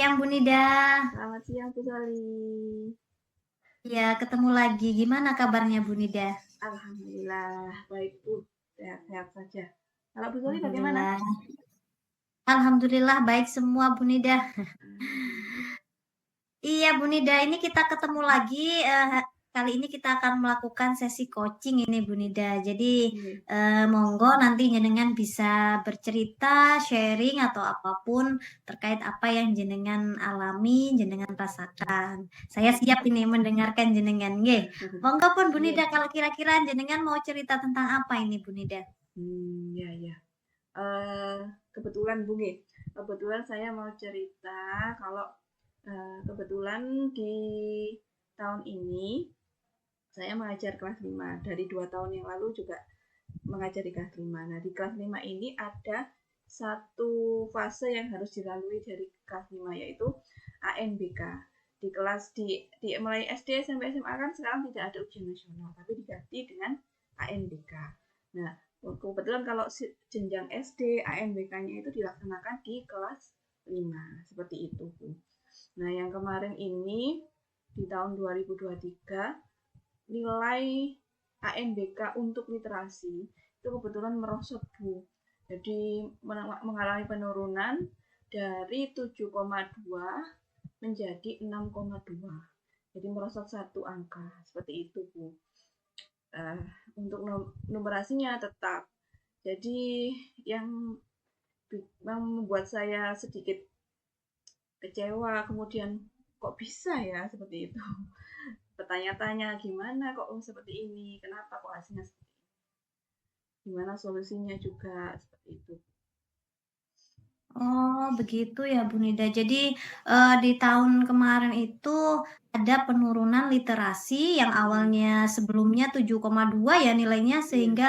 siang Bu Nida. Selamat siang, Bu Sali. Ya, ketemu lagi. Gimana kabarnya Bu Nida? Alhamdulillah, baik, Bu. Sehat-sehat saja. Kalau Bu Sali bagaimana? Alhamdulillah. Alhamdulillah baik semua Bu Nida. Iya Bu Nida, ini kita ketemu lagi. Kali ini kita akan melakukan sesi coaching ini Bu Nida. Jadi Iya. monggo nanti jenengan bisa bercerita, sharing atau apapun terkait apa yang jenengan alami, jenengan rasakan. Saya siap ini mendengarkan jenengan. Nggih. Monggo pun Bu Iya. Nida, kalau kira-kira jenengan mau cerita tentang apa ini Bu Nida? Ya, ya. Eh, kebetulan, Bu, nggih. Kebetulan saya mau cerita kalau kebetulan di tahun ini saya mengajar kelas 5. Dari 2 tahun yang lalu juga mengajar di kelas 5. Nah, di kelas 5 ini ada satu fase yang harus dilalui dari kelas 5, yaitu ANBK. Di kelas di mulai SD sampai SMA kan sekarang tidak ada ujian nasional, tapi diganti dengan ANBK. Nah, kebetulan kalau jenjang SD ANBK-nya itu dilaksanakan di kelas 5, seperti itu, Bu. Nah, yang kemarin ini di tahun 2023 nilai ANBK untuk literasi itu kebetulan merosot, Bu. Jadi mengalami penurunan dari 7,2 menjadi 6,2. Jadi merosot satu angka seperti itu, Bu. Untuk numerasinya tetap. Jadi yang membuat saya sedikit kecewa, kemudian kok bisa ya seperti itu. Bertanya-tanya gimana kok seperti ini, kenapa kok hasilnya seperti ini, gimana solusinya juga seperti itu. Oh, begitu ya Bu Nida. Jadi di tahun kemarin itu ada penurunan literasi yang awalnya sebelumnya 7,2 ya nilainya Iya, sehingga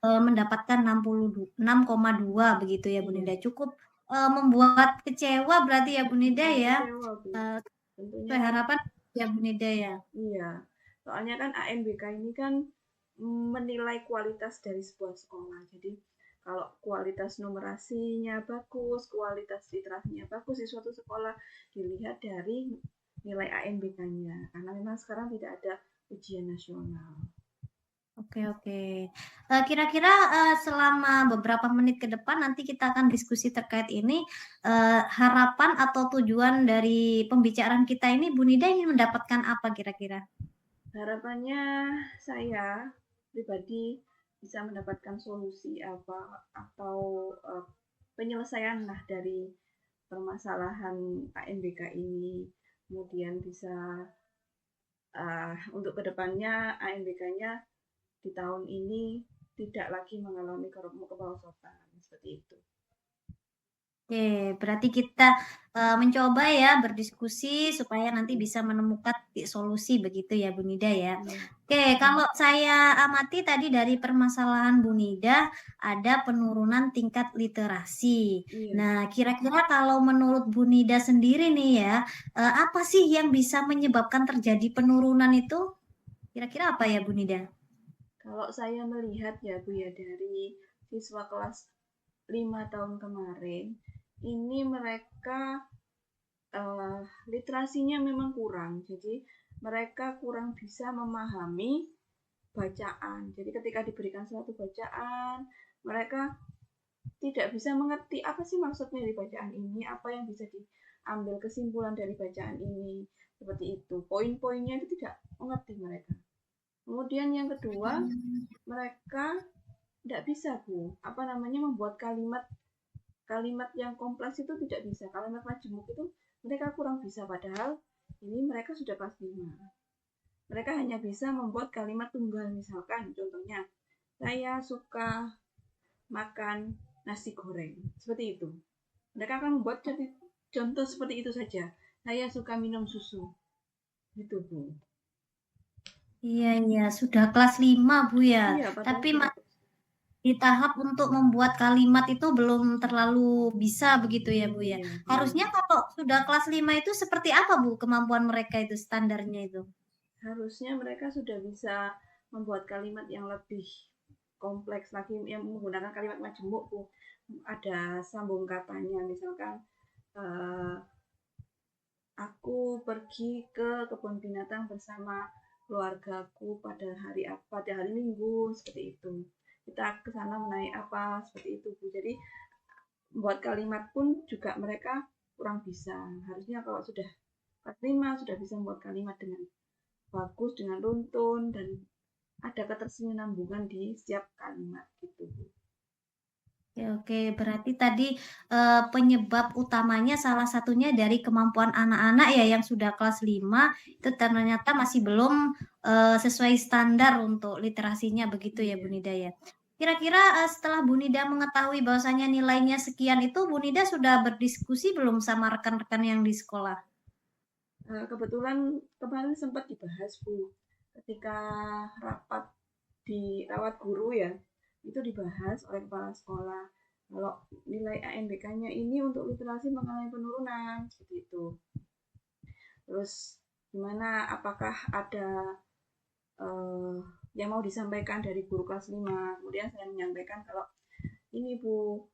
mendapatkan 6,2 begitu ya Bu iya, Nida. Cukup membuat kecewa berarti ya Bu Nida iya, ya. kecewa, Bu. Eh, Tentunya Sesuai kan. harapan ya Bu Nida ya. Iya, soalnya kan ANBK ini kan menilai kualitas dari sebuah sekolah. Jadi kalau kualitas numerasinya bagus, kualitas literasinya bagus di suatu sekolah dilihat dari nilai ANBK-nya. Karena memang sekarang tidak ada ujian nasional. Oke, oke. Kira-kira selama beberapa menit ke depan nanti kita akan diskusi terkait ini. Harapan atau tujuan dari pembicaraan kita ini, Bu Nida ingin mendapatkan apa kira-kira? Harapannya saya pribadi bisa mendapatkan solusi apa atau penyelesaian lah dari permasalahan ANBK ini, kemudian bisa untuk kedepannya ANBK-nya di tahun ini tidak lagi mengalami kemerosotan seperti itu. Oke, berarti kita mencoba ya berdiskusi supaya nanti bisa menemukan solusi begitu ya Bu Nida ya. Iya, Oke, kalau saya amati tadi dari permasalahan Bu Nida ada penurunan tingkat literasi. iya. Nah, kira-kira kalau menurut Bu Nida sendiri nih ya, apa sih yang bisa menyebabkan terjadi penurunan itu? Kira-kira apa ya Bu Nida? Kalau saya melihat ya Bu ya dari siswa kelas 5 tahun kemarin, ini mereka literasinya memang kurang. Jadi mereka kurang bisa memahami bacaan. Jadi ketika diberikan suatu bacaan, mereka tidak bisa mengerti apa sih maksudnya dari bacaan ini, apa yang bisa diambil kesimpulan dari bacaan ini. Seperti itu. Poin-poinnya itu tidak mengerti mereka. Kemudian yang kedua, mereka tidak bisa, Bu. Apa namanya membuat kalimat kalimat yang kompleks itu tidak bisa. Kalimat majemuk itu mereka kurang bisa, padahal ini mereka sudah kelas 5. Mereka hanya bisa membuat kalimat tunggal, misalkan contohnya saya suka makan nasi goreng, seperti itu. Mereka akan membuat contoh seperti itu saja. Saya suka minum susu, gitu, Bu. Iya, iya, sudah kelas 5 Bu ya. Iya, padahal Tapi sudah. di tahap untuk membuat kalimat itu belum terlalu bisa begitu ya Bu ya. Iya, belum. Harusnya kalau sudah kelas 5 itu seperti apa Bu kemampuan mereka itu standarnya itu? Harusnya mereka sudah bisa membuat kalimat yang lebih kompleks lagi, yang menggunakan kalimat majemuk, Bu. Ada sambung katanya, misalkan eh, aku pergi ke kebun binatang bersama keluargaku pada hari Minggu seperti itu. Kita ke sana menaik apa seperti itu, Bu. Jadi buat kalimat pun juga mereka kurang bisa. Harusnya kalau sudah kelas 5 sudah bisa membuat kalimat dengan bagus, dengan runtun dan ada ketersinambungan di setiap kalimat gitu, Bu. Oke oke, berarti tadi, penyebab utamanya salah satunya dari kemampuan anak-anak ya yang sudah kelas 5 itu ternyata masih belum, sesuai standar untuk literasinya begitu ya Bu Iya. Nida ya? Kira-kira, setelah Bu Nida mengetahui bahwasanya nilainya sekian itu Bu Nida sudah berdiskusi belum sama rekan-rekan yang di sekolah? Kebetulan kemarin sempat dibahas, Bu, ketika rapat di rawat guru ya, itu dibahas oleh kepala sekolah. Kalau nilai ANBK-nya ini untuk literasi mengalami penurunan, seperti itu. Terus gimana, apakah ada uh, yang mau disampaikan dari guru kelas 5? Kemudian saya menyampaikan kalau ini, Bu,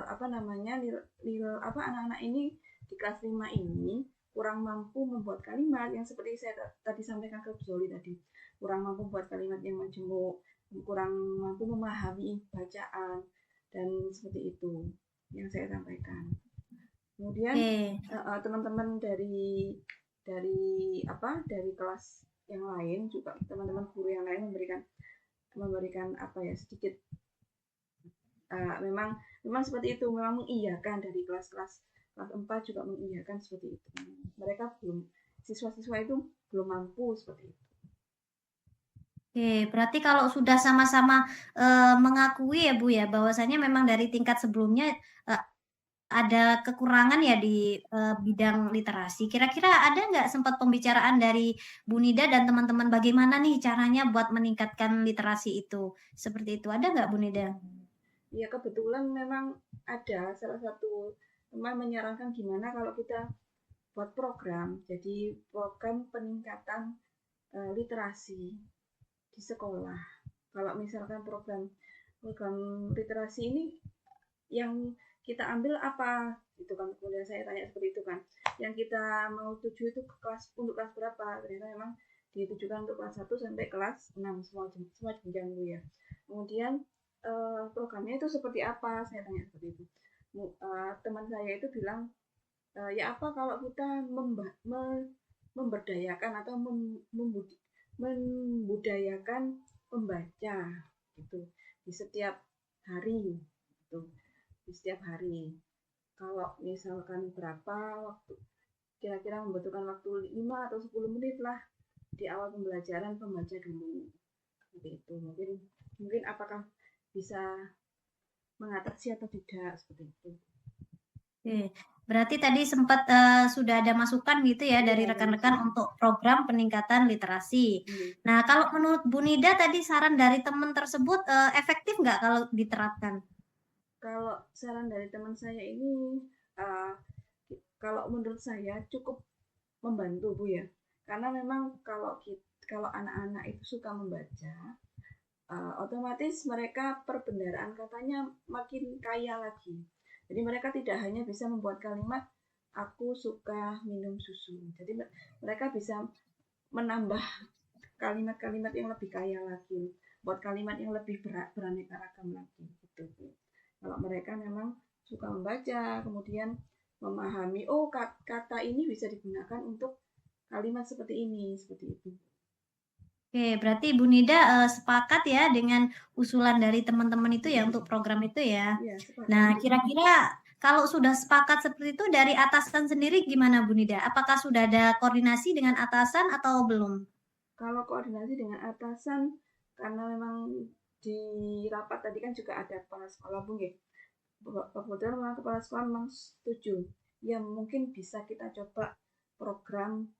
apa namanya, anak-anak ini di kelas 5 ini kurang mampu membuat kalimat yang seperti saya tadi sampaikan ke Zoli tadi, kurang mampu membuat kalimat yang majemuk, kurang mampu memahami bacaan, dan seperti itu yang saya sampaikan. Kemudian Oke. teman-teman dari kelas yang lain juga, teman-teman guru yang lain memberikan apa ya, sedikit, memang memang seperti itu, memang mengiyakan dari kelas-kelas kelas 4 juga mengiyakan seperti itu. Mereka belum, siswa-siswa itu belum mampu seperti itu. Oke, berarti kalau sudah sama-sama, mengakui ya, Bu, ya, bahwasanya memang dari tingkat sebelumnya, eee, ada kekurangan ya di, bidang literasi. Kira-kira ada nggak sempat pembicaraan dari Bu Nida dan teman-teman bagaimana nih caranya buat meningkatkan literasi itu? Seperti itu, ada nggak Bu Nida? Ya kebetulan memang ada salah satu teman menyarankan gimana kalau kita buat program, jadi program peningkatan literasi di sekolah. Kalau misalkan program program literasi ini yang kita ambil apa itu kan, kemudian saya tanya seperti itu kan, yang kita mau tuju itu kelas untuk kelas berapa, ternyata memang ditujukan untuk kelas 1 sampai kelas 6 semua jenjang ya. Kemudian programnya itu seperti apa, saya tanya seperti itu. Teman saya itu bilang, ya apa kalau kita memberdayakan atau membudayakan pembaca gitu di setiap hari gitu, di setiap hari. Kalau misalkan berapa waktu, kira-kira membutuhkan waktu 5 atau 10 menit lah di awal pembelajaran pembaca dulu. Seperti itu. Mungkin apakah bisa mengatasi atau tidak seperti itu. Oke, berarti tadi sempat, sudah ada masukan gitu ya Iya, dari ada rekan-rekan masukan. untuk program peningkatan literasi. Iya. Nah, kalau menurut Bu Nida tadi saran dari teman tersebut, efektif nggak kalau diterapkan? Kalau saran dari teman saya ini, uh, kalau menurut saya cukup membantu, Bu ya. Karena memang kalau anak-anak itu suka membaca, otomatis mereka perbendaharaan katanya makin kaya lagi. Jadi mereka tidak hanya bisa membuat kalimat aku suka minum susu. Jadi mereka bisa menambah kalimat-kalimat yang lebih kaya lagi, buat kalimat yang lebih beraneka ragam lagi gitu. Kalau mereka memang suka membaca, kemudian memahami, oh kata ini bisa digunakan untuk kalimat seperti ini, seperti itu. Oke, berarti Bu Nida, sepakat ya dengan usulan dari teman-teman itu ya untuk program itu ya. Iya, sepakat. Nah, kira-kira kalau sudah sepakat seperti itu dari atasan sendiri gimana Bu Nida? Apakah sudah ada koordinasi dengan atasan atau belum? Kalau koordinasi dengan atasan, karena memang di rapat tadi kan juga ada kepala sekolah, Bu ya. Kebetulan memang kepala sekolah memang setuju. Ya mungkin bisa kita coba program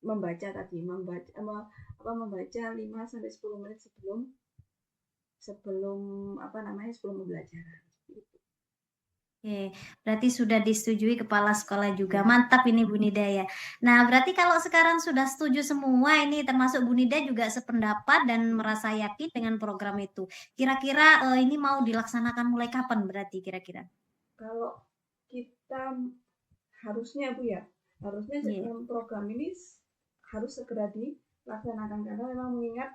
membaca tadi, membaca 5 sampai 10 menit sebelum sebelum apa namanya, sebelum pembelajaran. Oke, berarti sudah disetujui kepala sekolah juga. Ya. Mantap ini Bu Nida ya. Nah, berarti kalau sekarang sudah setuju semua ini termasuk Bu Nida juga sependapat dan merasa yakin dengan program itu. Kira-kira ini mau dilaksanakan mulai kapan berarti kira-kira? Kalau kita harusnya, Bu ya, Harusnya Iya. program ini harus segera dilaksanakan karena memang mengingat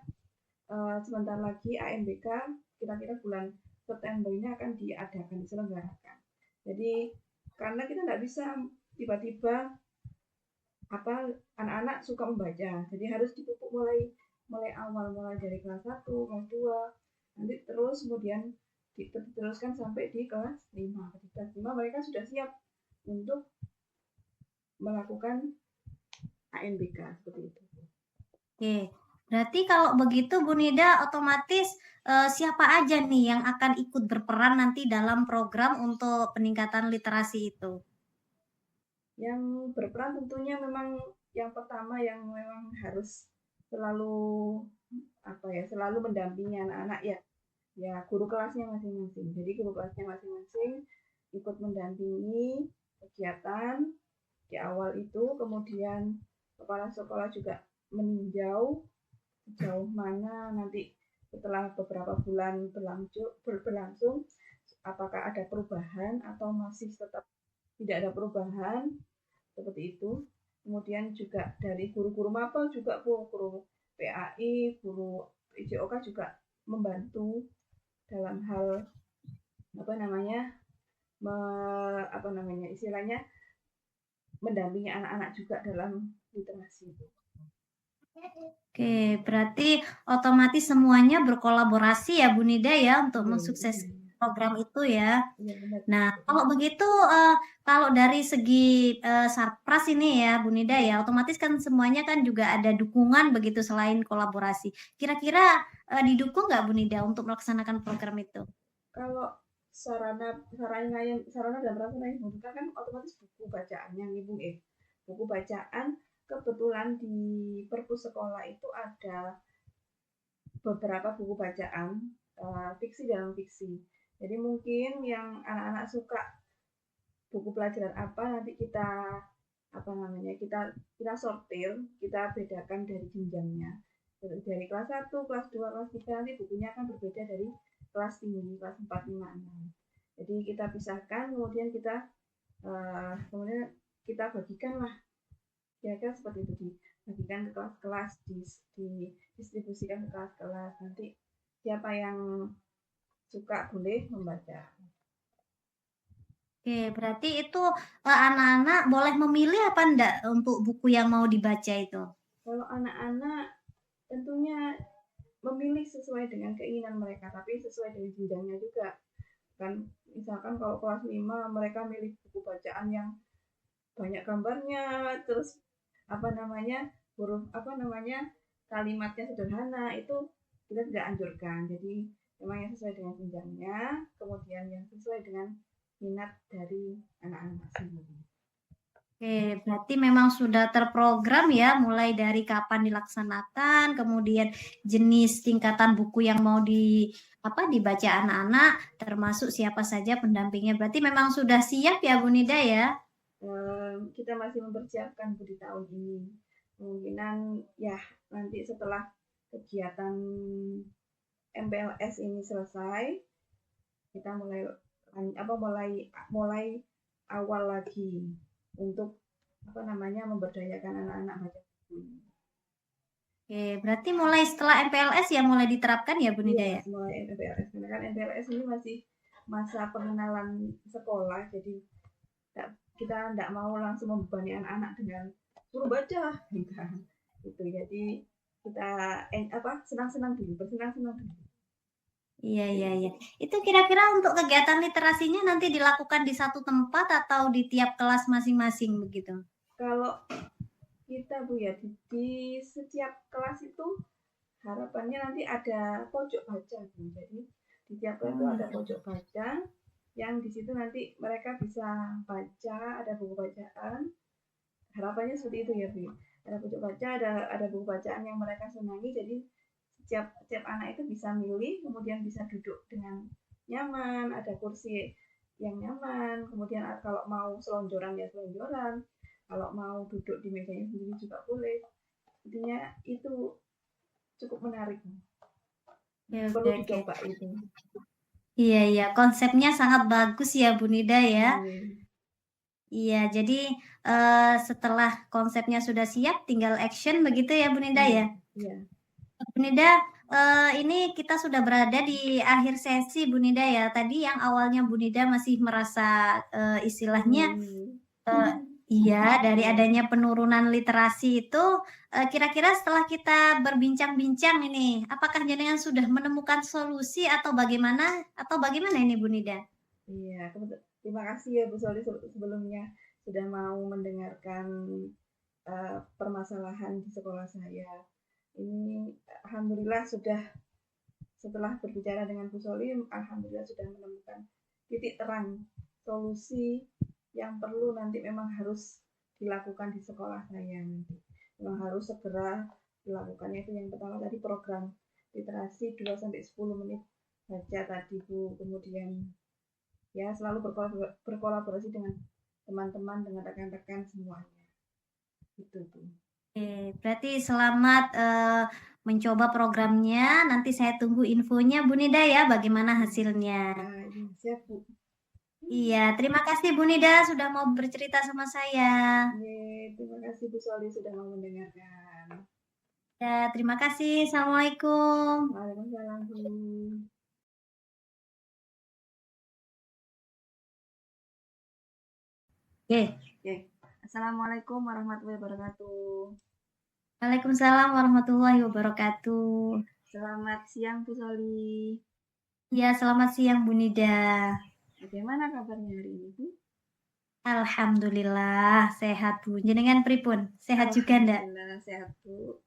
sebentar lagi AMBK kira-kira bulan September ini akan diselenggarakan. Jadi karena kita nggak bisa tiba-tiba anak-anak suka membaca, jadi harus dipupuk mulai mulai awal, mulai dari kelas 1, kelas 2, nanti terus kemudian diteruskan sampai di kelas 5. Di kelas 5 mereka sudah siap untuk melakukan AMBK seperti itu. Oke, berarti kalau begitu Bu Nida otomatis siapa aja nih yang akan ikut berperan nanti dalam program untuk peningkatan literasi itu? Yang berperan tentunya memang yang pertama yang memang harus selalu selalu mendampingi anak-anak ya guru kelasnya masing-masing. Jadi guru kelasnya masing-masing ikut mendampingi kegiatan di awal itu, kemudian kepala sekolah juga meninjau sejauh mana nanti setelah beberapa bulan berlangsung apakah ada perubahan atau masih tetap tidak ada perubahan seperti itu. Kemudian juga dari guru-guru mapel juga guru PAI, guru IJOK juga membantu dalam hal istilahnya mendampingi anak-anak juga dalam literasi itu. Oke, berarti otomatis semuanya berkolaborasi ya Bu Nida ya untuk mensukses program itu ya. Iya, benar. Nah, kalau begitu kalau dari segi Sarpras ini ya Bu Nida ya, otomatis kan semuanya kan juga ada dukungan begitu selain kolaborasi. Kira-kira didukung nggak Bu Nida untuk melaksanakan program itu? Kalau sarana dan prasarana yang dibutuhkan kan otomatis buku bacaannya nih Bu. Buku bacaan kebetulan di perpus sekolah itu ada beberapa buku bacaan fiksi dalam fiksi. Jadi mungkin yang anak-anak suka buku pelajaran apa nanti kita sortir, kita bedakan dari jenjangnya. Dari kelas 1, kelas 2, kelas 3 nanti bukunya akan berbeda dari kelas tinggi, kelas 4, 5, 6. Jadi kita pisahkan, kemudian kita bagikan lah, kira-kira seperti itu, dibagikan ke kelas-kelas, didistribusikan ke kelas-kelas. Nanti siapa yang suka boleh membaca. Oke, berarti itu anak-anak boleh memilih apa enggak untuk buku yang mau dibaca itu? Kalau anak-anak tentunya memilih sesuai dengan keinginan mereka, tapi sesuai dengan jenjangnya juga. Kan misalkan kalau kelas 5 mereka milih buku bacaan yang banyak gambarnya, terus huruf kalimatnya sederhana, itu kita tidak anjurkan. Jadi memang yang sesuai dengan jenjangnya, kemudian yang sesuai dengan minat dari anak-anak sendiri. Oke, berarti memang sudah terprogram ya, mulai dari kapan dilaksanakan, kemudian jenis tingkatan buku yang mau dibaca anak-anak, termasuk siapa saja pendampingnya. Berarti memang sudah siap ya Bu Nida ya? Kita masih mempersiapkan di tahun ini. Kemungkinan ya nanti setelah kegiatan MPLS ini selesai, kita mulai awal lagi untuk memberdayakan anak-anak baca buku. Oke, berarti mulai setelah MPLS ya mulai diterapkan ya Bu Nida ya? Mulai MPLS, karena kan MPLS ini masih masa pengenalan sekolah, jadi kita tidak mau langsung membebani anak-anak dengan suruh baca, gitu. Jadi kita senang-senang dulu, bersenang-senang dulu. Iya. Itu kira-kira untuk kegiatan literasinya nanti dilakukan di satu tempat atau di tiap kelas masing-masing begitu? Kalau kita Bu ya di setiap kelas itu harapannya nanti ada pojok baca Bu. Jadi di tiap kelas itu ada pojok baca yang di situ nanti mereka bisa baca, ada buku bacaan. Harapannya seperti itu ya Bu. Ada pojok baca, ada buku bacaan yang mereka senangi. Jadi setiap anak itu bisa milih, kemudian bisa duduk dengan nyaman, ada kursi yang nyaman, kemudian kalau mau selonjoran ya selonjoran, kalau mau duduk di mejanya sendiri juga boleh. Intinya itu cukup menarik. Perlu dicoba itu. Iya, konsepnya sangat bagus ya Bu Nida ya. Iya, jadi, setelah konsepnya sudah siap tinggal action begitu ya, Bu Nida, Iya, ya? iya. Bu Nida, ini kita sudah berada di akhir sesi Bu Nida ya. Tadi yang awalnya Bu Nida masih merasa, istilahnya, Bingung-bingung. eee iya, dari Iya, adanya penurunan literasi itu, kira-kira setelah kita berbincang-bincang ini, apakah jenengan sudah menemukan solusi atau bagaimana ini Bu Nida? iya. Terima kasih ya Bu Soli sebelumnya sudah mau mendengarkan permasalahan di sekolah saya. Ini alhamdulillah sudah setelah berbicara dengan Bu Soli, alhamdulillah sudah menemukan titik terang solusi yang perlu nanti memang harus dilakukan di sekolah saya nanti. Memang harus segera dilakukannya itu yang pertama tadi program literasi 2 sampai 10 menit baca tadi Bu. Kemudian ya selalu berkolaborasi dengan teman-teman, dengan rekan-rekan semuanya. Itu Bu. Oke, berarti selamat, mencoba programnya, nanti saya tunggu infonya Bu Nida ya, bagaimana hasilnya. Nah, ini siap Bu. Iya, terima kasih Bu Nida sudah mau bercerita sama saya. Terima kasih Bu Soli sudah mau mendengarkan. Ya, terima kasih. Assalamualaikum. Waalaikumsalam Bu. Oke. Oke. Assalamualaikum warahmatullahi wabarakatuh. Waalaikumsalam warahmatullahi wabarakatuh. Selamat siang Bu Soli. Ya, selamat siang Bu Nida. Bagaimana kabarnya hari ini Bu? Alhamdulillah sehat Bu. Jenengan pripun? Sehat juga ndak? Alhamdulillah sehat Bu.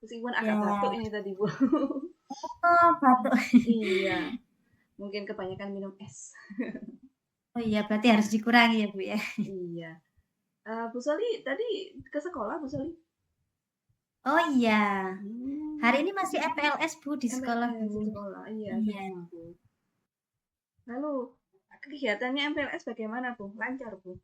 Meskipun agak batuk Ya. ini tadi Bu. Oh, batuk. Iya, mungkin kebanyakan minum es. Oh iya, berarti harus dikurangi ya Bu ya. Iya. Bu Soli tadi ke sekolah Bu Soli? Oh iya. Hari Hmm, ini masih MPLS Bu di sekolah MPLS di Bu. sekolah. Iya, Iya. sama Bu. Lalu kegiatannya MPLS bagaimana Bu? Lancar Bu?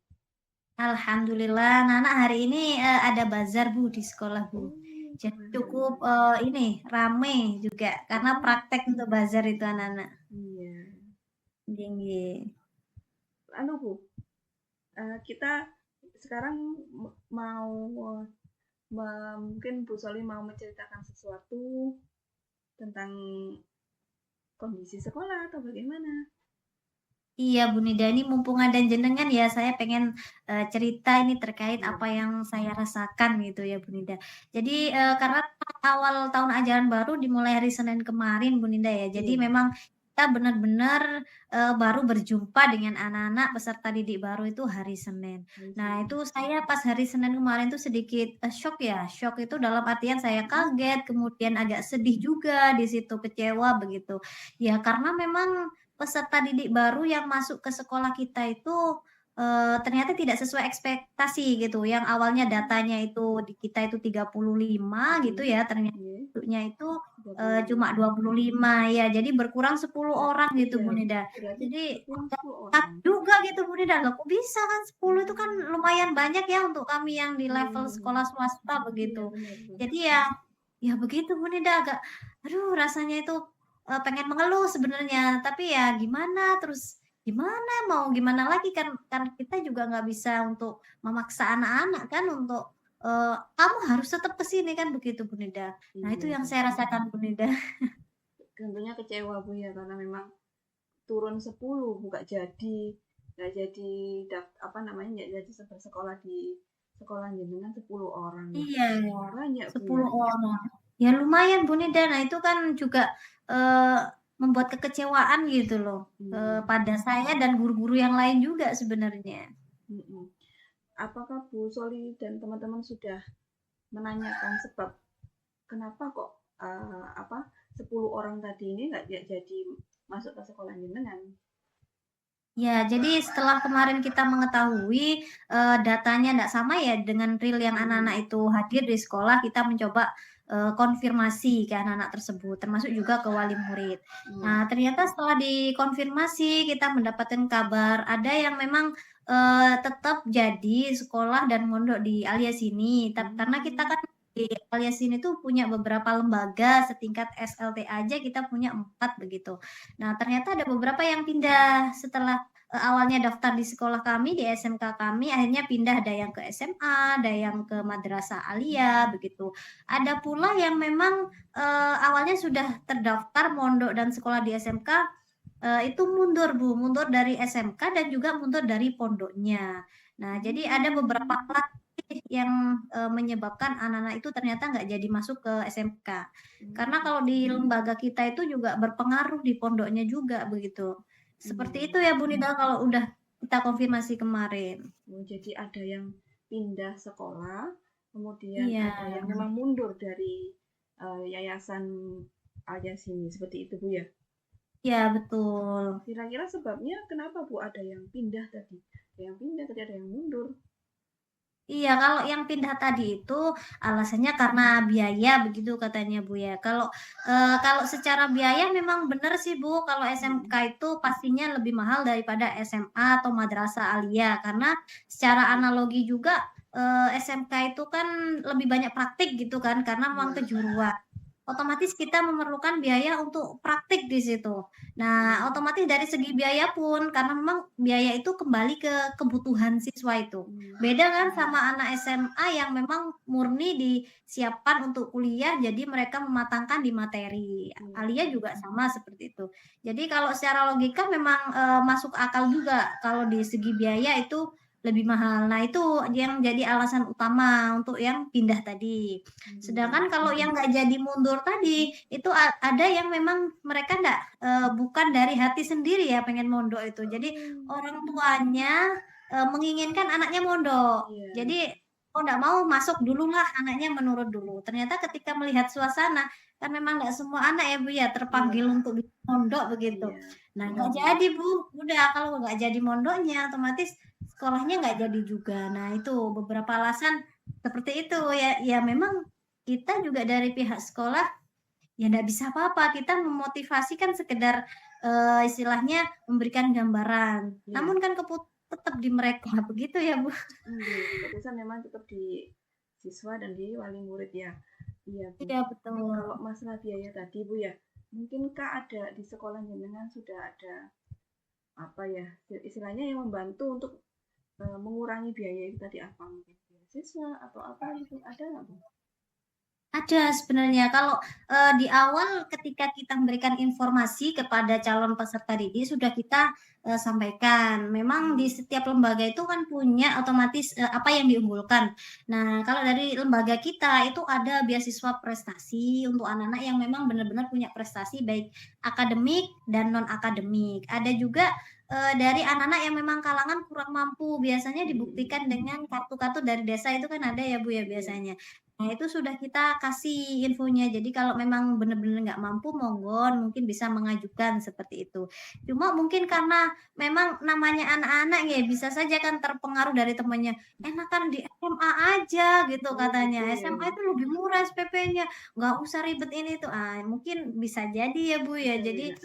Alhamdulillah, Nana hari ini ada bazar Bu di sekolah Bu. Oh, Jadi Masya cukup Allah. ini rame juga karena Oh, praktek untuk bazar itu anak-anak. iya. Tinggi. Anu Bu, kita sekarang mau mungkin Bu Soli mau menceritakan sesuatu tentang kondisi sekolah atau bagaimana? Iya Bu Nida, ini mumpung ada jenengan ya, saya pengen cerita ini terkait Iya. apa yang saya rasakan gitu ya Bu Nida. Jadi karena awal tahun ajaran baru dimulai hari Senin kemarin Bu Nida ya, jadi Iya. memang kita benar-benar baru berjumpa dengan anak-anak peserta didik baru itu hari Senin. Hari Nah Senin. itu saya pas hari Senin kemarin tuh sedikit shock ya, shock itu dalam artian saya kaget, kemudian agak sedih juga di situ, kecewa begitu. Ya karena memang peserta didik baru yang masuk ke sekolah kita itu, ternyata tidak sesuai ekspektasi gitu, yang awalnya datanya itu di kita itu 35 gitu Oke. ya, ternyata Iya. masuknya itu, cuma 35. 25 ya, jadi berkurang 10 orang gitu Iya, Bu Nida. berarti Jadi berkurang 10 kaget orang. juga gitu Bu Nida, loh kok bisa kan 10 itu kan Hmm. lumayan banyak ya untuk kami yang di Iya, level iya, iya. sekolah swasta Iya, begitu. benar, Bu. Jadi ya begitu Bu Nida, agak aduh rasanya itu pengen mengeluh sebenarnya, tapi ya gimana, terus gimana, mau gimana lagi kan kita juga nggak bisa untuk memaksa anak-anak kan untuk, "Kamu harus tetap ke sini," kan begitu, Bu Nida. Nah, itu Iya, yang Bu. saya rasakan, Bu Nida. Tentunya kecewa, Bu, ya, karena memang turun 10, nggak jadi apa namanya, nggak jadi bersekolah di sekolah jenengan 10 orang. Wah, Iya, banyak, Bu, ya. 10 orang. Ya lumayan, Bu Nida. Nah, itu kan juga, eee, membuat kekecewaan gitu loh, Iya. pada saya dan guru-guru yang lain juga sebenarnya. Mm-mm. Apakah Bu Soli dan teman-teman sudah menanyakan sebab kenapa kok apa 10 orang tadi ini nggak jadi masuk ke sekolah jenengan? Ya, jadi setelah kemarin kita mengetahui, datanya ndak sama ya dengan real yang anak-anak Hmm. itu hadir di sekolah, kita mencoba, konfirmasi ke anak-anak tersebut, termasuk juga ke wali murid. Iya. Nah, ternyata setelah dikonfirmasi, kita mendapatkan kabar ada yang memang, tetap jadi sekolah dan mondok di alias ini, karena kita Hmm. kan di alias ini tuh punya beberapa lembaga setingkat SLT aja kita punya 4 begitu. Nah, ternyata ada beberapa yang pindah setelah awalnya daftar di sekolah kami, di SMK kami, akhirnya pindah ada yang ke SMA, ada yang ke madrasah aliyah begitu. Ada pula yang memang awalnya sudah terdaftar mondok dan sekolah di SMK, itu mundur Bu, mundur dari SMK dan juga mundur dari pondoknya. Nah, jadi ada beberapa hal yang menyebabkan anak-anak itu ternyata nggak jadi masuk ke SMK. Karena kalau di lembaga kita itu juga berpengaruh di pondoknya juga begitu. Seperti itu ya Bu Nida kalau udah kita konfirmasi kemarin. Oh, jadi ada yang pindah sekolah, kemudian Iya, ada yang memang mundur dari yayasan Alias ini, seperti itu Bu ya. iya betul. Kira-kira sebabnya kenapa Bu ada yang pindah tadi? Ada yang pindah tadi, ada yang mundur. Iya, kalau yang pindah tadi itu alasannya karena biaya begitu katanya Bu ya. Kalau secara biaya memang benar sih Bu, kalau SMK itu pastinya lebih mahal daripada SMA atau madrasah aliyah karena secara analogi juga SMK itu kan lebih banyak praktik gitu kan karena memang Iya. kejuruan. Otomatis kita memerlukan biaya untuk praktik di situ. Nah, otomatis dari segi biaya pun karena memang biaya itu kembali ke kebutuhan siswa itu. Beda kan sama anak SMA yang memang murni disiapkan untuk kuliah, jadi mereka mematangkan di materi. Alia juga sama seperti itu. Jadi kalau secara logika memang masuk akal juga kalau di segi biaya itu lebih mahal. Nah, itu yang jadi alasan utama untuk yang pindah tadi. Sedangkan kalau yang nggak jadi mundur tadi, itu ada yang memang mereka bukan dari hati sendiri ya pengen mondok itu. Jadi orang tuanya menginginkan anaknya mondok. Iya. Jadi nggak mau masuk dulu lah anaknya menurut dulu. Ternyata ketika melihat suasana kan memang nggak semua anak ya Bu ya terpanggil untuk bisa mondok begitu. Iya. Nah nggak jadi Bu, udah kalau nggak jadi mondoknya otomatis sekolahnya nggak jadi juga. Nah itu beberapa alasan seperti itu ya. Ya memang kita juga dari pihak sekolah ya nggak bisa apa-apa. Kita memotivasi kan sekedar istilahnya memberikan gambaran. Iya. Namun kan tetap di mereka begitu ya Bu. Keputusan memang tetap di siswa dan di wali murid ya. Iya Bu. Iya betul. Kalau masalah biaya tadi Bu ya, mungkinkah ada di sekolah jenengan sudah ada apa ya istilahnya yang membantu untuk mengurangi biaya itu tadi apa mungkin beasiswa atau apa gitu ada nggak Bu? Ada sebenarnya kalau di awal ketika kita memberikan informasi kepada calon peserta didik sudah kita sampaikan. Memang di setiap lembaga itu kan punya otomatis apa yang diunggulkan. Nah, kalau dari lembaga kita itu ada beasiswa prestasi untuk anak-anak yang memang benar-benar punya prestasi baik akademik dan non akademik. Ada juga dari anak-anak yang memang kalangan kurang mampu biasanya dibuktikan dengan kartu-kartu dari desa itu kan ada ya Bu ya biasanya. Nah, itu sudah kita kasih infonya. Jadi kalau memang benar-benar nggak mampu, monggo mungkin bisa mengajukan seperti itu. Cuma mungkin karena memang namanya anak-anak ya bisa saja kan terpengaruh dari temannya. Enakan di SMA aja gitu katanya. SMA itu lebih murah SPP-nya, nggak usah ribet ini tuh. Ah, mungkin bisa jadi ya Bu ya. Jadi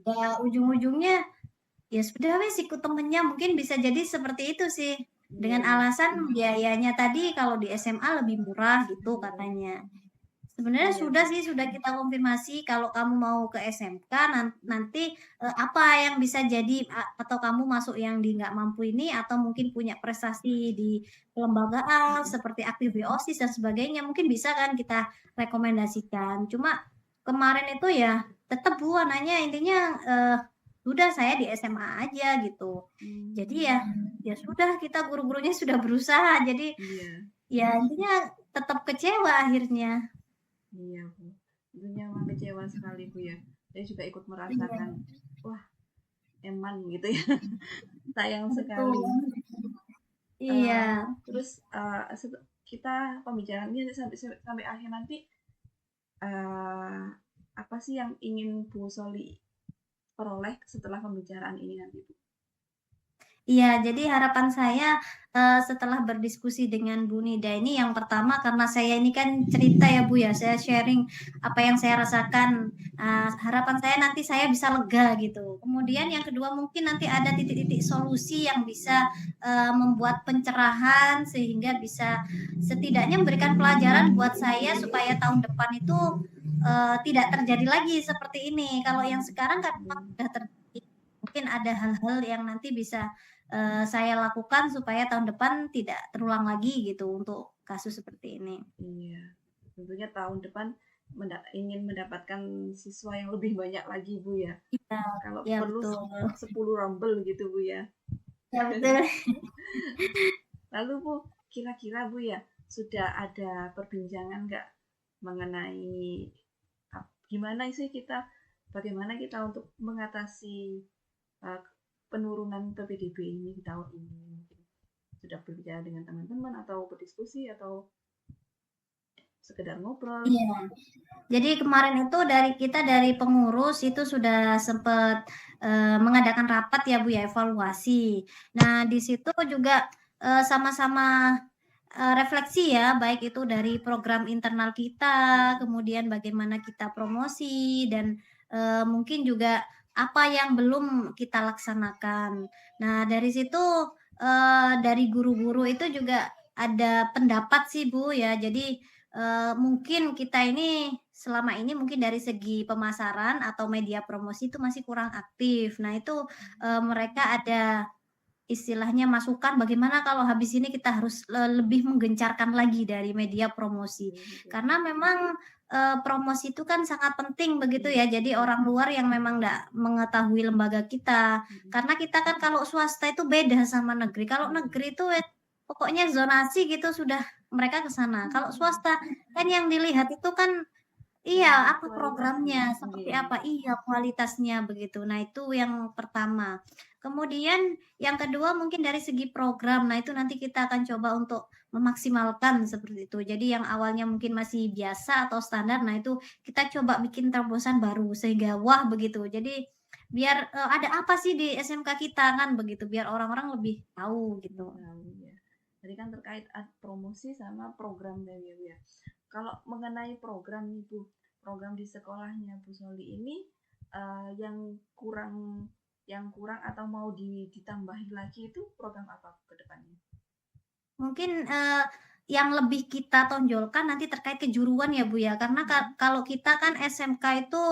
ya ujung-ujungnya ya sudah wes ikut temennya mungkin bisa jadi seperti itu sih. Dengan alasan biayanya tadi kalau di SMA lebih murah gitu katanya. Sebenarnya sudah kita konfirmasi kalau kamu mau ke SMK nanti apa yang bisa jadi atau kamu masuk yang di nggak mampu ini atau mungkin punya prestasi di kelembagaan seperti aktif OSIS dan sebagainya mungkin bisa kan kita rekomendasikan. Cuma kemarin itu ya tetap Bu anaknya intinya sudah saya di SMA aja gitu. Jadi ya sudah kita guru-gurunya sudah berusaha. Jadi ya intinya tetap kecewa akhirnya. Iya Bu. Tentunya memang kecewa sekali Bu ya. Saya juga ikut merasakan wah eman gitu ya. Sayang sekali. Iya. Terus kita pembicaraannya sampai akhir nanti apa sih yang ingin Bu Soli peroleh setelah pembicaraan ini nanti Bu? Iya, jadi harapan saya setelah berdiskusi dengan Bu Nida ini yang pertama karena saya ini kan cerita ya Bu ya, saya sharing apa yang saya rasakan. Harapan saya nanti saya bisa lega gitu. Kemudian yang kedua mungkin nanti ada titik-titik solusi yang bisa membuat pencerahan sehingga bisa setidaknya memberikan pelajaran buat saya supaya tahun depan itu tidak terjadi lagi seperti ini. Kalau yang sekarang kan sudah terjadi mungkin ada hal-hal yang nanti bisa, saya lakukan supaya tahun depan tidak terulang lagi gitu untuk kasus seperti ini. Iya, tentunya tahun depan ingin mendapatkan siswa yang lebih banyak lagi, Bu, ya. Iya, Kalau iya perlu betul. 10 rombel gitu, Bu, ya. Iya betul. Lalu, Bu, kira-kira, Bu, ya, sudah ada perbincangan nggak mengenai gimana sih bagaimana kita untuk mengatasi uh, penurunan PPDB ini di tahun ini? Sudah berbicara dengan teman-teman atau berdiskusi atau sekedar ngobrol? Iya. Jadi kemarin itu kita dari pengurus itu sudah sempat, mengadakan rapat ya, Bu, ya, evaluasi. Nah, di situ juga, sama-sama, refleksi ya, baik itu dari program internal kita, kemudian bagaimana kita promosi dan, mungkin juga apa yang belum kita laksanakan. Nah, dari situ, dari guru-guru itu juga ada pendapat sih, Bu, ya. Jadi, mungkin kita ini selama ini mungkin dari segi pemasaran atau media promosi itu masih kurang aktif. Nah itu, mereka ada istilahnya masukan bagaimana kalau habis ini kita harus, lebih menggencarkan lagi dari media promosi. Karena memang, promosi itu kan sangat penting begitu Iya, ya, jadi orang luar yang memang nggak mengetahui lembaga kita. Karena kita kan kalau swasta itu beda sama negeri, kalau negeri itu pokoknya zonasi gitu sudah mereka ke sana. Kalau swasta kan yang dilihat itu kan iya, apa kualitasnya. programnya, Iya, seperti apa iya, kualitasnya begitu. Nah, itu yang pertama. Kemudian yang kedua mungkin dari segi program. Nah, itu nanti kita akan coba untuk memaksimalkan seperti itu. Jadi yang awalnya mungkin masih biasa atau standar, nah itu kita coba bikin terobosan baru sehingga wah begitu. Jadi biar, ada apa sih di SMK kita kan begitu, biar orang-orang lebih tahu gitu. tahu ya. Tadi kan terkait promosi sama program dari ya, Bu, ya. Kalau mengenai program nih, Bu, program di sekolahnya Bu Soli ini yang kurang atau mau ditambahi lagi itu program apa ke depannya? Mungkin, yang lebih kita tonjolkan nanti terkait kejuruan ya, Bu, ya. Karena kalau kita kan SMK itu,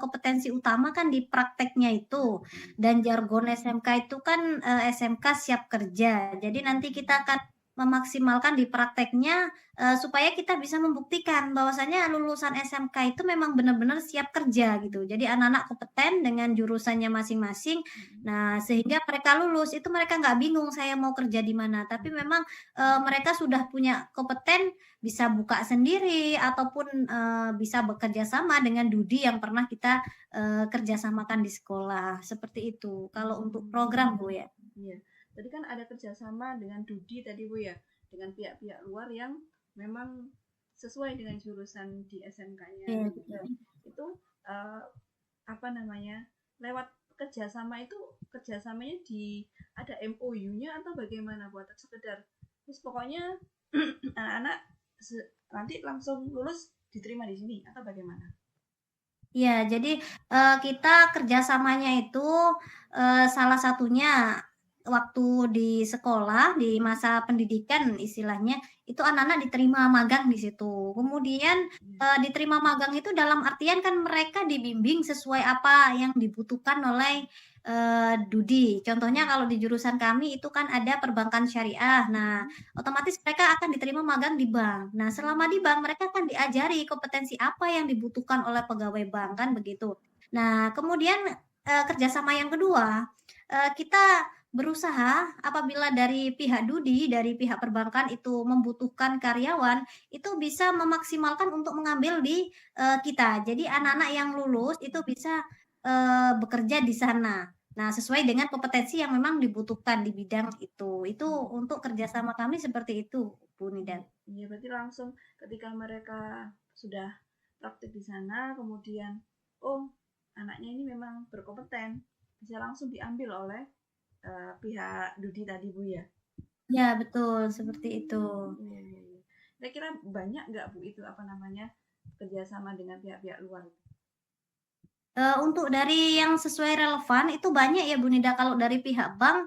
kompetensi utama kan di prakteknya itu, dan jargon SMK itu kan, SMK siap kerja. Jadi nanti kita akan memaksimalkan di prakteknya, supaya kita bisa membuktikan bahwasanya lulusan SMK itu memang benar-benar siap kerja gitu. Jadi anak-anak kompeten dengan jurusannya masing-masing. Nah, sehingga mereka lulus itu mereka nggak bingung saya mau kerja di mana, tapi memang mereka sudah punya kompeten, bisa buka sendiri ataupun, bisa bekerja sama dengan Dudi yang pernah kita, kerjasamakan di sekolah, seperti itu, kalau untuk program, Bu, ya. Iya. Tadi kan ada kerjasama dengan Dudi tadi, Bu, ya, dengan pihak-pihak luar yang memang sesuai dengan jurusan di SMK-nya Iya, gitu. betul. Itu apa namanya? Lewat kerjasamanya ada MOU-nya atau bagaimana buat sekedar terus pokoknya anak-anak nanti langsung lulus diterima di sini atau bagaimana? Iya, jadi, kita kerjasamanya itu, salah satunya waktu di sekolah, di masa pendidikan istilahnya, itu anak-anak diterima magang di situ. Kemudian, diterima magang itu dalam artian kan mereka dibimbing sesuai apa yang dibutuhkan oleh, Dudi. Contohnya kalau di jurusan kami itu kan ada perbankan syariah. Nah, otomatis mereka akan diterima magang di bank. Nah, selama di bank mereka akan diajari kompetensi apa yang dibutuhkan oleh pegawai bank, kan begitu. Nah, kemudian, kerjasama yang kedua, kita berusaha apabila dari pihak Dudi, dari pihak perbankan itu membutuhkan karyawan, itu bisa memaksimalkan untuk mengambil di, kita. Jadi anak-anak yang lulus itu bisa, bekerja di sana. Nah, sesuai dengan kompetensi yang memang dibutuhkan di bidang itu. Itu untuk kerjasama kami seperti itu, Bu Iya, Nida. iya, berarti langsung ketika mereka sudah praktik di sana, kemudian, oh, anaknya ini memang berkompeten, bisa langsung diambil oleh pihak Dudi tadi, Bu, ya? Ya, betul, seperti itu. Iya, iya, iya. Kira-kira banyak nggak, Bu, itu apa namanya kerjasama dengan pihak-pihak luar? Untuk dari yang sesuai relevan itu banyak ya Bu Nida, kalau dari pihak bank,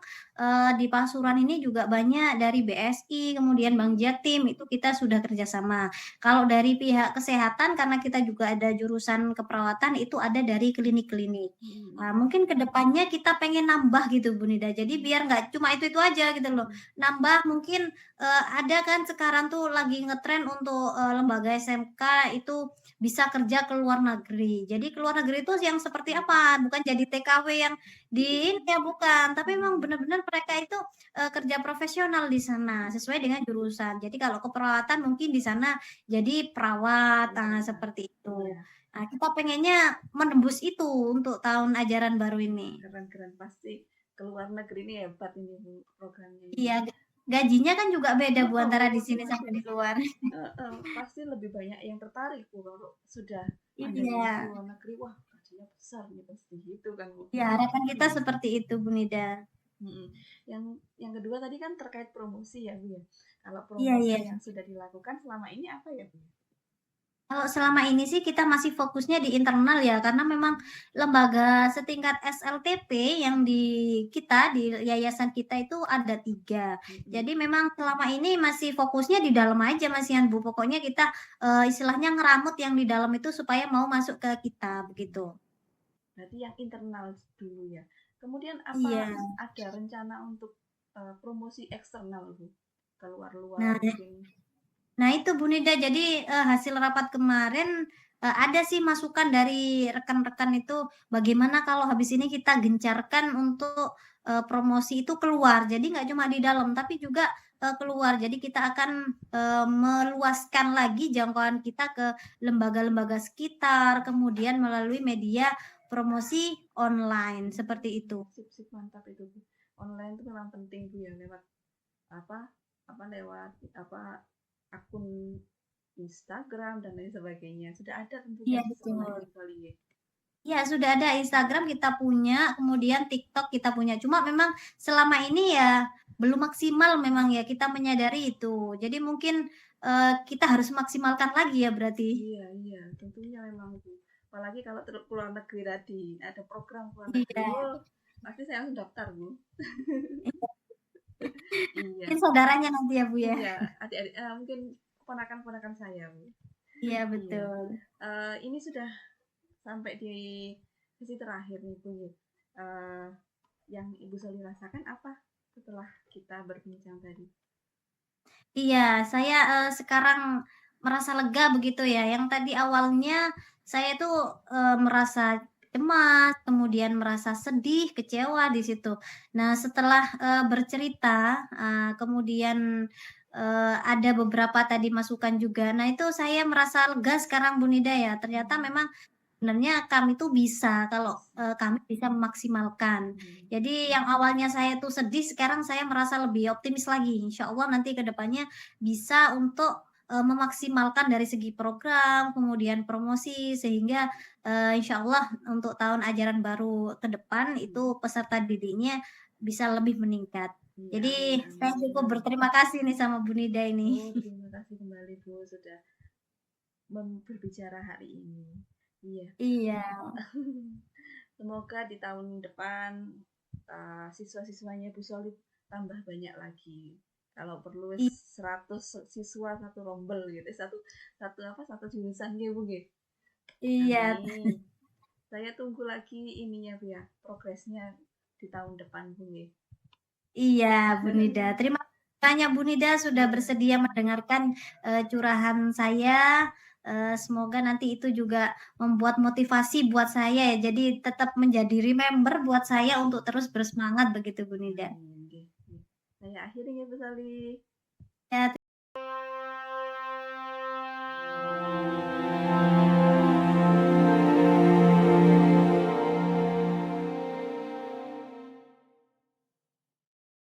di Pasuruan ini juga banyak dari BSI, kemudian Bank Jatim, itu kita sudah kerjasama. Kalau dari pihak kesehatan karena kita juga ada jurusan keperawatan, itu ada dari klinik-klinik. Mhm. Mungkin ke depannya kita pengen nambah gitu Bu Nida, jadi biar nggak cuma itu-itu aja gitu loh. Mhm. Nambah mungkin, ada kan sekarang tuh lagi ngetren untuk, lembaga SMK itu bisa kerja ke luar negeri. Jadi ke luar negeri itu yang seperti Iya. apa, bukan jadi TKW yang di ini ya, bukan, tapi memang Mhm. benar-benar mereka itu, kerja profesional di sana, Mhm. sesuai dengan jurusan. Jadi kalau keperawatan mungkin di sana jadi perawat, Iya. seperti itu. Iya. Nah, kita pengennya menembus itu untuk tahun ajaran baru Wah, ini. keren-keren. Pasti ke luar negeri ini hebat ini Bu, programnya ini. Iya, gajinya kan juga beda Bu, antara Oh, di sini waduh. sama di luar. Pasti lebih banyak yang tertarik Bu kalau sudah ada di Iya, luar negeri. Wah, gajinya besar nih pasti gitu kan Bu. iya harapan kita Iya. seperti itu Bu Nida. Mhm. Yang kedua tadi kan terkait promosi ya Bu ya. Kalau Iya iya. promosi yang sudah dilakukan selama ini apa ya Bu? Kalau selama ini sih kita masih fokusnya di internal ya, karena memang Mhm. lembaga setingkat SLTP yang di kita, di yayasan kita itu ada 3. Mhm. Jadi memang selama ini masih fokusnya di dalam aja Mas Yan, Bu. Pokoknya kita, istilahnya ngeramut yang di dalam itu supaya mau masuk ke kita, Mhm. begitu. Berarti yang internal dulu ya. Kemudian apa Iya. ada rencana untuk promosi eksternal Bu? Keluar-luar Nah mungkin. Nah itu Bu Nida, jadi, hasil rapat kemarin, ada sih masukan dari rekan-rekan itu, bagaimana kalau habis ini kita gencarkan untuk, promosi itu keluar. Jadi nggak cuma di dalam, tapi juga, keluar. Jadi kita akan, meluaskan lagi jangkauan kita ke lembaga-lembaga sekitar, kemudian melalui media promosi online, seperti itu. Sip sip mantap itu Bu. Online itu memang penting Bu ya lewat apa lewat akun Instagram dan lain sebagainya. Sudah ada tentunya Iya sekolah betul. ini kali ya. Ya sudah ada Instagram kita punya, kemudian TikTok kita punya. Cuma memang selama ini ya belum maksimal memang ya, kita menyadari itu. Jadi mungkin, kita harus maksimalkan lagi ya berarti. Iya, iya, tentunya memang Bu. Apalagi kalau keluar negeri tadi, ada program keluar negeri, Iya, oh, pasti saya langsung daftar Bu. mungkin Iya, saudaranya nanti ya, Bu, ya? iya, adik-adik, mungkin keponakan-keponakan saya Bu. Iya Iya, betul. ini sudah sampai di sesi terakhir nih Bu. Eh, yang Ibu Soli rasakan apa setelah kita berbincang tadi? Iya, saya, sekarang merasa lega begitu ya, yang tadi awalnya saya tuh, merasa cemas, kemudian merasa sedih, kecewa di situ. Nah setelah, bercerita, kemudian, ada beberapa tadi masukan juga. Nah itu saya merasa lega sekarang Bu Nida ya, ternyata Hmm, memang sebenarnya kami tuh bisa kalau, bisa. kami bisa memaksimalkan. Hmm. Jadi yang awalnya saya tuh sedih, sekarang saya merasa lebih optimis lagi. Insya Allah nanti ke depannya bisa untuk, memaksimalkan dari segi program, kemudian promosi, sehingga, insya Allah untuk tahun ajaran baru ke depan Hmm. itu peserta didiknya bisa lebih meningkat. Iya, amin, Jadi saya amin. cukup berterima kasih nih sama Bu Nida ini. Oh, terima kasih kembali Bu sudah berbicara hari ini. Iya. Iya, Semoga di tahun depan siswa-siswanya Bu Solid tambah banyak lagi. Kalau perlu i 100 siswa satu rombel gitu. Satu jurusan gitu Bu nggih. iya. Amin. Saya tunggu lagi ininya Bu ya, progresnya di tahun depan Bu nggih. Iya, Bu Nida. Terima kasih banyak Bu Nida sudah Iya. bersedia mendengarkan, curahan saya. Semoga nanti itu juga membuat motivasi buat saya ya, jadi tetap menjadi remember buat saya untuk terus bersemangat begitu Bu Nida. Amin nggih. Saya akhiri nggih Bu Sali. Ya